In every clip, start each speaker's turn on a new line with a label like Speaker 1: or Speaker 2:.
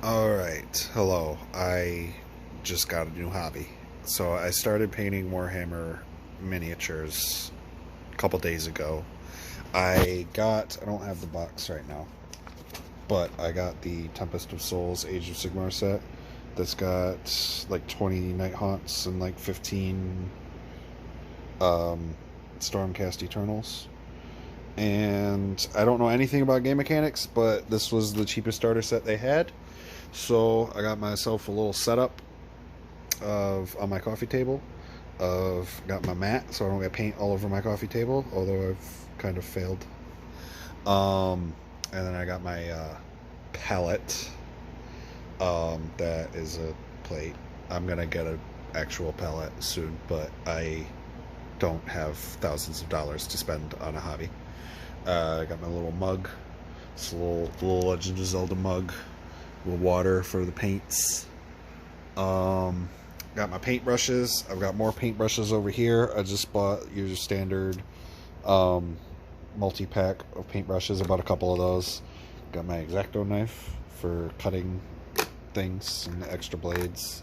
Speaker 1: Alright, hello. I just got a new hobby. So I started painting Warhammer miniatures a couple days ago. I don't have the box right now, but I got the Tempest of Souls Age of Sigmar set that's got like 20 Night Haunts and like 15 Stormcast Eternals. And I don't know anything about game mechanics, but this was the cheapest starter set they had. So I got myself a little setup on my coffee table. Got my mat so I don't get paint all over my coffee table, although I've kind of failed. And then I got my palette. That is a plate. I'm gonna get an actual palette soon, but I don't have thousands of dollars to spend on a hobby. I got my little mug. It's a little Legend of Zelda mug. A little water for the paints. Got my paintbrushes. I've got more paintbrushes over here. I just bought your standard multi-pack of paintbrushes. I bought a couple of those. Got my X-Acto knife for cutting things and extra blades.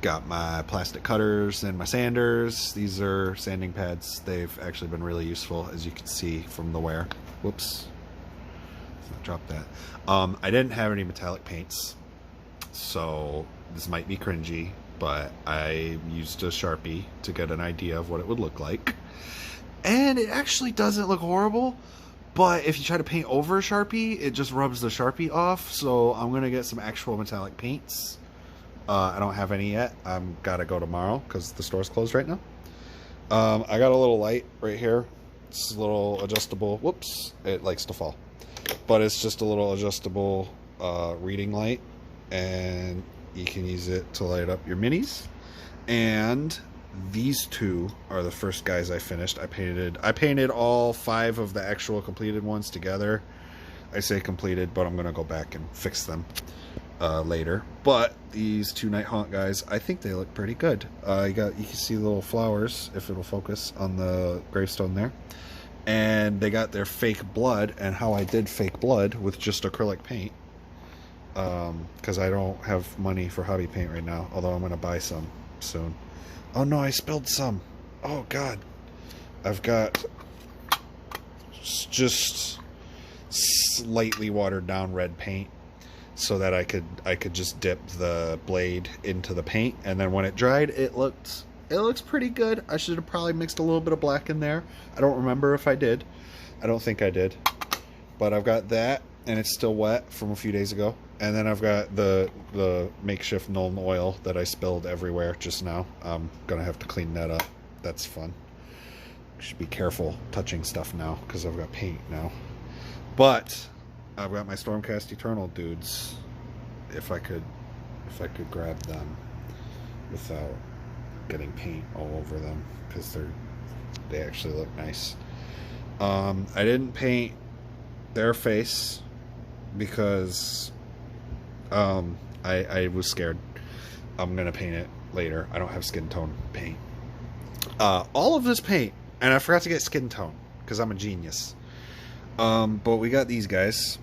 Speaker 1: Got my plastic cutters and my sanders. These are sanding pads. They've actually been really useful, as you can see from the wear. Whoops. Drop that. I didn't have any metallic paints, so this might be cringy, but I used a Sharpie to get an idea of what it would look like. And it actually doesn't look horrible, but if you try to paint over a Sharpie, it just rubs the Sharpie off, so I'm going to get some actual metallic paints. I don't have any yet. I'm gotta go tomorrow because the store's closed right now. I got a little light right here. It's a little adjustable. Whoops, it likes to fall. But it's just a little adjustable reading light, and you can use it to light up your minis. And these two are the first guys I finished. I painted all 5 of the actual completed ones together. I say completed, but I'm gonna go back and fix them later. But these 2 Night Haunt guys, I think they look pretty good. You can see little flowers, if it'll focus, on the gravestone there. And they got their fake blood, and how I did fake blood with just acrylic paint. Because I don't have money for hobby paint right now, although I'm going to buy some soon. Oh no, I spilled some. Oh god. I've got just slightly watered down red paint so that I could just dip the blade into the paint, and then when it dried, it looks pretty good. I should have probably mixed a little bit of black in there. I don't remember if I did. I don't think I did. But I've got that, and it's still wet from a few days ago. And then I've got the makeshift Nuln oil that I spilled everywhere just now. I'm gonna have to clean that up. That's fun. Should be careful touching stuff now because I've got paint now. But I've got my Stormcast Eternal dudes. If I could grab them without getting paint all over them, because they actually look nice. I didn't paint their face because I was scared. I'm gonna paint it later. I don't have skin tone paint. All of this paint, and I forgot to get skin tone because I'm a genius. But we got these guys.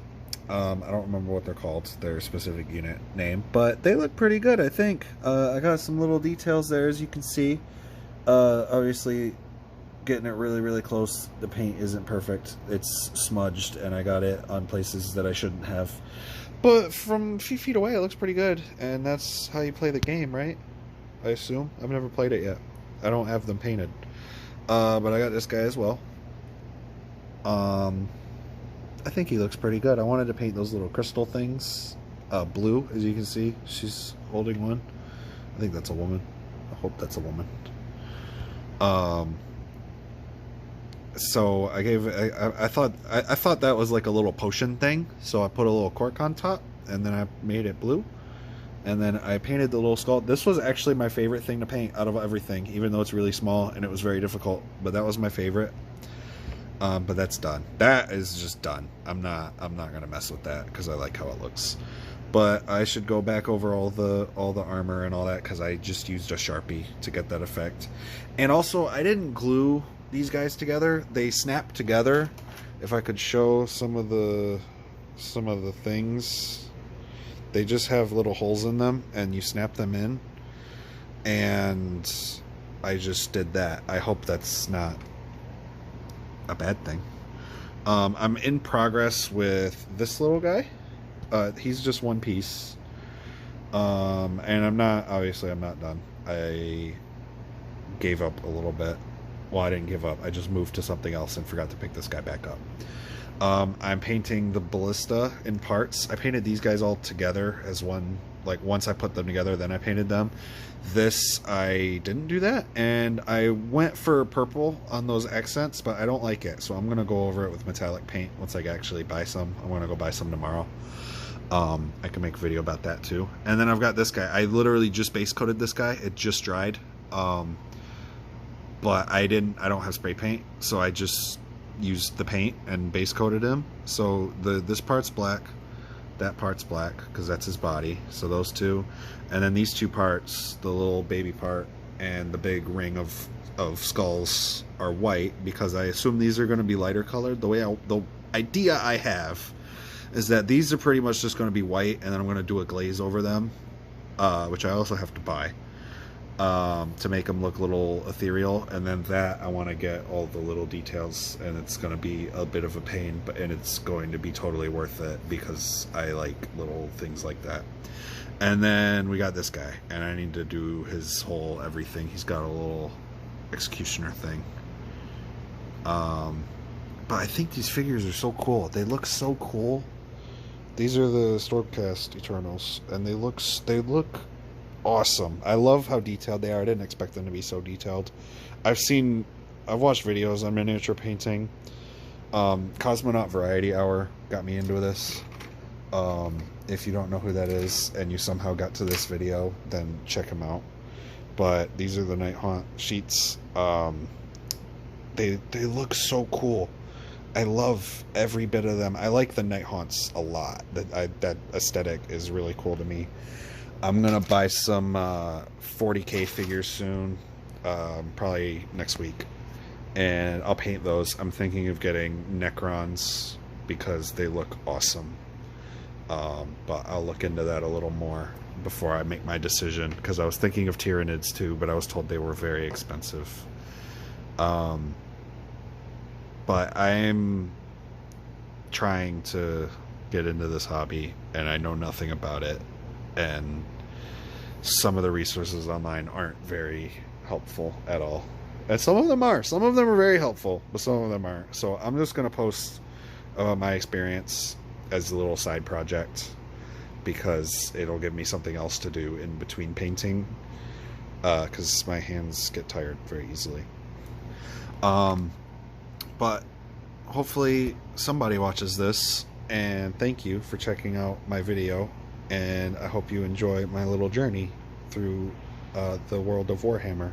Speaker 1: I don't remember what they're called, their specific unit name, but they look pretty good, I think. I got some little details there, as you can see. Obviously, getting it really, really close, the paint isn't perfect. It's smudged, and I got it on places that I shouldn't have. But from a few feet away, it looks pretty good, and that's how you play the game, right? I assume. I've never played it yet. I don't have them painted. But I got this guy as well. I think he looks pretty good. I wanted to paint those little crystal things blue, as you can see. She's holding one. I think that's a woman. I hope that's a woman. So I thought that was like a little potion thing. So I put a little cork on top, and then I made it blue. And then I painted the little skull. This was actually my favorite thing to paint out of everything, even though it's really small and it was very difficult. But that was my favorite. But that's done. That is just done. I'm not gonna mess with that because I like how it looks. But I should go back over all the armor and all that because I just used a Sharpie to get that effect. And also, I didn't glue these guys together. They snap together. If I could show some of the things They just have little holes in them, and you snap them in. And I just did that. I hope that's not a bad thing. I'm in progress with this little guy. He's just one piece. And I'm not done. I gave up a little bit. Well, I didn't give up. I just moved to something else and forgot to pick this guy back up. I'm painting the ballista in parts. I painted these guys all together as one. Like, once I put them together, then I painted them. This, I didn't do that. And I went for purple on those accents, but I don't like it. So I'm going to go over it with metallic paint once I actually buy some. I'm going to go buy some tomorrow. I can make a video about that too. And then I've got this guy. I literally just base coated this guy. It just dried. But I don't have spray paint, so I just used the paint and base coated him. So this part's black, that part's black, because that's his body. So those two, and then these two parts, the little baby part and the big ring of skulls, are white, because I assume these are going to be lighter colored. The idea I have is that these are pretty much just going to be white, and then I'm going to do a glaze over them, which I also have to buy, to make them look a little ethereal. And then that, I want to get all the little details, and it's going to be a bit of a pain, and it's going to be totally worth it, because I like little things like that. And then we got this guy, and I need to do his whole everything. He's got a little executioner thing. But I think these figures are so cool. They look so cool. These are the Stormcast Eternals, and they look awesome. I love how detailed they are. I didn't expect them to be so detailed. I've watched videos on miniature painting. Cosmonaut Variety Hour got me into this. If you don't know who that is and you somehow got to this video, then check him out. But these are the Night Haunt sheets. They look so cool. I love every bit of them. I like the Night Haunts a lot. That aesthetic is really cool to me. I'm gonna buy some 40K figures soon, probably next week, and I'll paint those. I'm thinking of getting Necrons because they look awesome, but I'll look into that a little more before I make my decision, because I was thinking of Tyranids too, but I was told they were very expensive. But I'm trying to get into this hobby, and I know nothing about it, and some of the resources online aren't very helpful at all. And some of them are. Some of them are very helpful, but some of them aren't. So I'm just going to post my experience as a little side project, because it'll give me something else to do in between painting, because my hands get tired very easily. But hopefully somebody watches this, and thank you for checking out my video, and I hope you enjoy my little journey through the world of Warhammer.